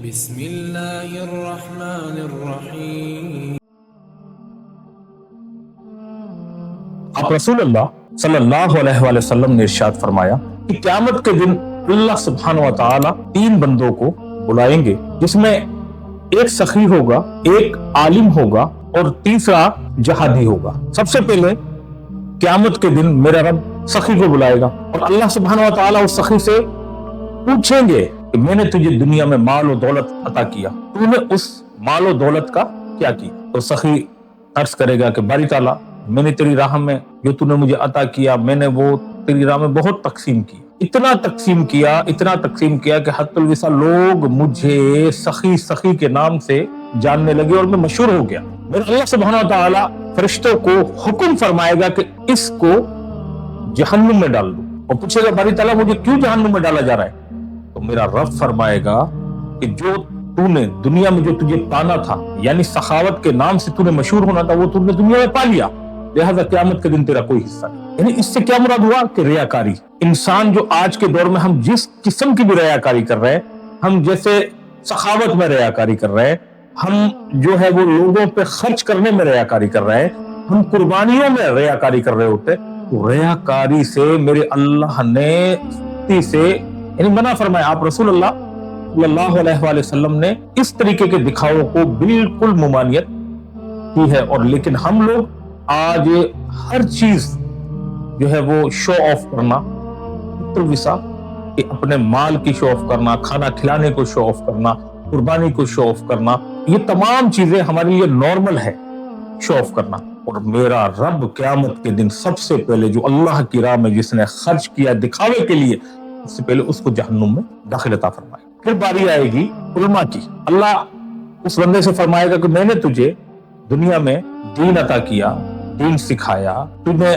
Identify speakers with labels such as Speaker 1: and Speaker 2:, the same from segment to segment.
Speaker 1: بسم اللہ الرحمن الرحیم۔
Speaker 2: آپ رسول اللہ صلی اللہ علیہ وآلہ وسلم نے ارشاد فرمایا کہ قیامت کے دن اللہ سبحانہ و تعالی تین بندوں کو بلائیں گے، جس میں ایک سخی ہوگا، ایک عالم ہوگا اور تیسرا جہادی ہوگا۔ سب سے پہلے قیامت کے دن میرا رب سخی کو بلائے گا اور اللہ سبحانہ و تعالی اس سخی سے پوچھیں گے کہ میں نے تجھے دنیا میں مال و دولت عطا کیا، تو نے اس مال و دولت کا کیا کیا؟ تو سخی عرض کرے گا کہ باری تعالیٰ، میں نے تیری راہ میں جو تو نے مجھے عطا کیا، میں نے وہ تیری راہ میں بہت تقسیم کی، اتنا تقسیم کیا کہ حتی الوصا لوگ مجھے سخی کے نام سے جاننے لگے اور میں مشہور ہو گیا۔ میرا اللہ سبحانہ و تعالیٰ فرشتوں کو حکم فرمائے گا کہ اس کو جہنم میں ڈال دو، اور پوچھے گا باری تعالیٰ مجھے کیوں جہنم میں ڈالا جا رہا ہے؟ تو میرا رب فرمائے گا کہ جو تو نے دنیا میں جو تجھے پانا تھا، یعنی سخاوت کے نام سے تو نے مشہور ہونا تھا، وہ تو نے دنیا میں پا لیا، لہذا قیامت کے دن تیرا کوئی حصہ نہیں۔ یعنی اس سے کیا مراد ہوا کہ ریاکاری، انسان جو آج کے دور میں ہم جس قسم کی بھی ریاکاری کر رہے ہیں، ہم جیسے سخاوت میں ریاکاری کر رہے ہیں، ہم جو ہے وہ لوگوں پہ خرچ کرنے میں ریاکاری کر رہے ہیں، ہم قربانیوں میں ریاکاری کر رہے ہوتے، تو ریاکاری سے میرے اللہ نے یعنی منع فرمایا۔ آپ رسول اللہ صلی اللہ علیہ وآلہ وسلم نے اس طریقے کے دکھاؤ کو بالکل ممانعت کی ہے، اور لیکن ہم لوگ آج ہر چیز جو ہے وہ شو آف کرنا، کہ اپنے مال کی شو آف کرنا، کھانا کھلانے کو شو آف کرنا، قربانی کو شو آف کرنا، یہ تمام چیزیں ہمارے لیے نارمل ہے شو آف کرنا۔ اور میرا رب قیامت کے دن سب سے پہلے جو اللہ کی راہ میں جس نے خرچ کیا دکھاوے کے لیے، اس سے پہلے اس کو جہنم میں داخل عطا فرمائے۔ پھر باری آئے گی علماء کی، اللہ اس بندے سے فرمائے گا کہ میں نے تجھے دنیا میں دین عطا کیا، دین سکھایا، تو نے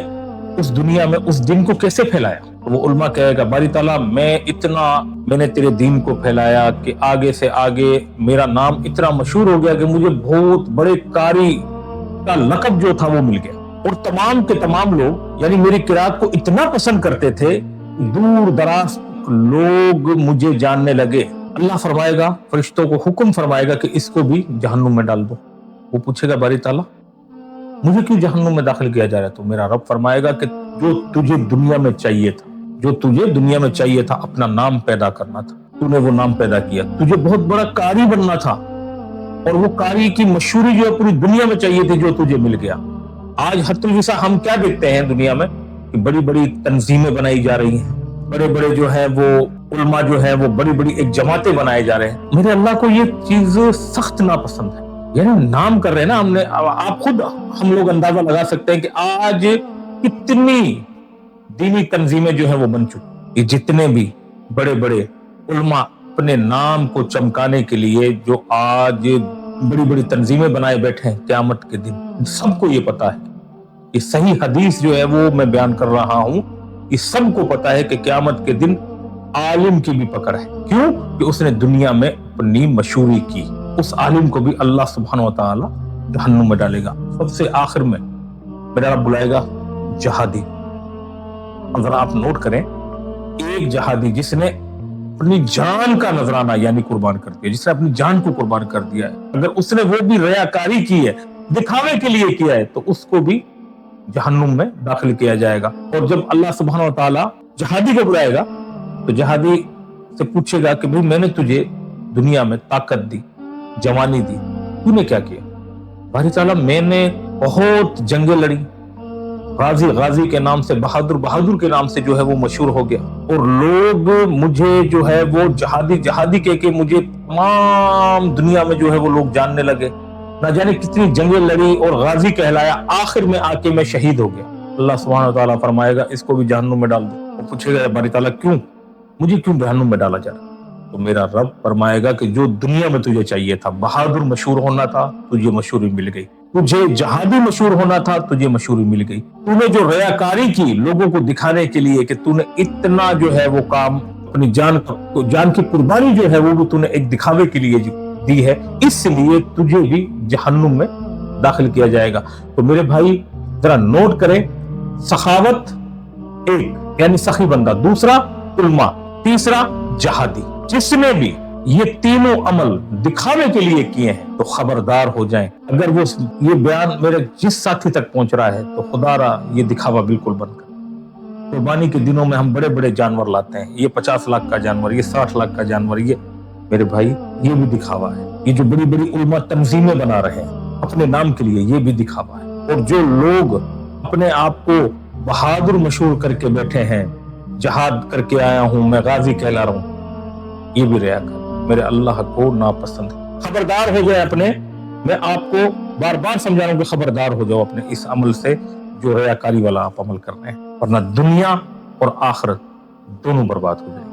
Speaker 2: اس دنیا میں اس دین کو کیسے پھیلایا؟ تو وہ علماء کہے گا باری تعالیٰ میں نے تیرے دین کو پھیلایا کہ آگے سے آگے میرا نام اتنا مشہور ہو گیا کہ مجھے بہت بڑے قاری کا لقب جو تھا وہ مل گیا، اور تمام کے تمام لوگ یعنی میری قرات کو اتنا پسند کرتے تھے، دور دراز لوگ مجھے جاننے لگے۔ اللہ فرمائے گا، فرشتوں کو حکم فرمائے گا کہ اس کو بھی جہنم میں ڈال دو۔ وہ پوچھے گا باری تعالیٰ مجھے کیوں جہنم میں داخل کیا جا رہا ہے؟ تو میرا رب فرمائے گا کہ جو تجھے دنیا میں چاہیے تھا اپنا نام پیدا کرنا تھا، تو نے وہ نام پیدا کیا، تجھے بہت بڑا قاری بننا تھا، اور وہ قاری کی مشہوری جو ہے پوری دنیا میں چاہیے تھی، جو تجھے مل گیا۔ آج حتی الوصا ہم کیا دیکھتے ہیں دنیا میں کہ بڑی بڑی تنظیمیں بنائی جا رہی ہیں، بڑے بڑے جو ہے وہ علماء جو ہے وہ بڑی بڑی ایک جماعتیں بنائے جا رہے ہیں۔ میرے اللہ کو یہ چیز سخت ناپسند ہے، یعنی نام کر رہے ہیں نا ہم نے، آپ خود ہم لوگ اندازہ لگا سکتے ہیں کہ آج کتنی دینی تنظیمیں جو ہیں وہ بن چکی، یہ جتنے بھی بڑے بڑے علماء اپنے نام کو چمکانے کے لیے جو آج بڑی بڑی تنظیمیں بنائے بیٹھے ہیں، قیامت کے دن سب کو یہ پتا ہے، یہ صحیح حدیث جو ہے وہ میں بیان کر رہا ہوں، یہ سب کو پتا ہے کہ قیامت کے دن عالم کی بھی پکڑ ہے۔ کیوں؟ کہ اس نے دنیا میں اپنی مشہوری کی، اس عالم کو بھی اللہ سبحانہ و تعالی جہنم میں ڈالے گا۔ سب سے آخر میں میرا رب بلائے گا جہادی۔ اگر آپ نوٹ کریں، ایک جہادی جس نے اپنی جان کا نذرانہ یعنی قربان کر دیا، جس نے اپنی جان کو قربان کر دیا ہے، اگر اس نے وہ بھی ریاکاری کی ہے، دکھاوے کے لیے کیا ہے، تو اس کو بھی جہنم میں داخل کیا جائے گا۔ اور جب اللہ سبحانہ و تعالی جہادی کو بلائے گا تو جہادی سے پوچھے گا کہ بھئی میں نے تجھے دنیا میں طاقت دی، جوانی دی، تو نے کیا کیا؟ باری تعالیٰ میں نے بہت جنگیں لڑی، غازی کے نام سے، بہادر کے نام سے جو ہے وہ مشہور ہو گیا، اور لوگ مجھے جو ہے وہ جہادی کہہ کے مجھے تمام دنیا میں جو ہے وہ لوگ جاننے لگے، نہ جانے کتنی جنگیں لڑی اور غازی کہلایا، آخر میں آ کے میں شہید ہو گیا۔ اللہ سبحانہ وتعالیٰ فرمائے گا اس کو بھی جہنم میں ڈال دو۔ وہ پوچھے گا باری تعالیٰ مجھے کیوں جہنم میں ڈالا جا رہا؟ تو میرا رب فرمائے گا کہ جو دنیا میں تجھے چاہیے تھا، بہادر مشہور ہونا تھا، تجھے مشہوری مل گئی، تجھے جہادی مشہور ہونا تھا، تجھے مشہوری مل گئی، تو نے جو ریاکاری کی لوگوں کو دکھانے کے لیے کہ تو نے اتنا جو ہے وہ کام، اپنی جان کی قربانی جو ہے وہ بھی تو نے ایک دکھاوے کے لیے دی ہے، اس لیے تجھے بھی جہنم میں داخل کیا جائے گا۔ تو میرے بھائی ذرا نوٹ کریں، سخاوت ایک یعنی سخی بندہ، دوسرا علماء، تیسرا جہادی، جس نے بھی یہ تینوں عمل دکھاوے کے لیے کیے ہیں تو خبردار ہو جائیں. اگر وہ یہ بیان میرے جس ساتھی تک پہنچ رہا ہے تو خدا را یہ دکھاوا بالکل بند کر. قربانی کے دنوں میں ہم بڑے بڑے جانور لاتے ہیں, یہ 50 لاکھ کا جانور, یہ 60 لاکھ کا جانور, یہ میرے بھائی یہ بھی دکھاوا ہے. یہ جو بڑی بڑی علماء تنظیمیں بنا رہے ہیں اپنے نام کے لیے, یہ بھی دکھاوا ہے. اور جو لوگ اپنے آپ کو بہادر مشہور کر کے بیٹھے ہیں, جہاد کر کے آیا ہوں میں, غازی کہلا رہا ہوں, یہ بھی ریا کر میرے اللہ کو ناپسند ہے. خبردار ہو جائے اپنے, میں آپ کو بار بار سمجھا رہا ہوں کہ خبردار ہو جاؤ اپنے اس عمل سے جو ریاکاری والا آپ عمل کر رہے ہیں, ورنہ دنیا اور آخرت دونوں برباد ہو جائیں.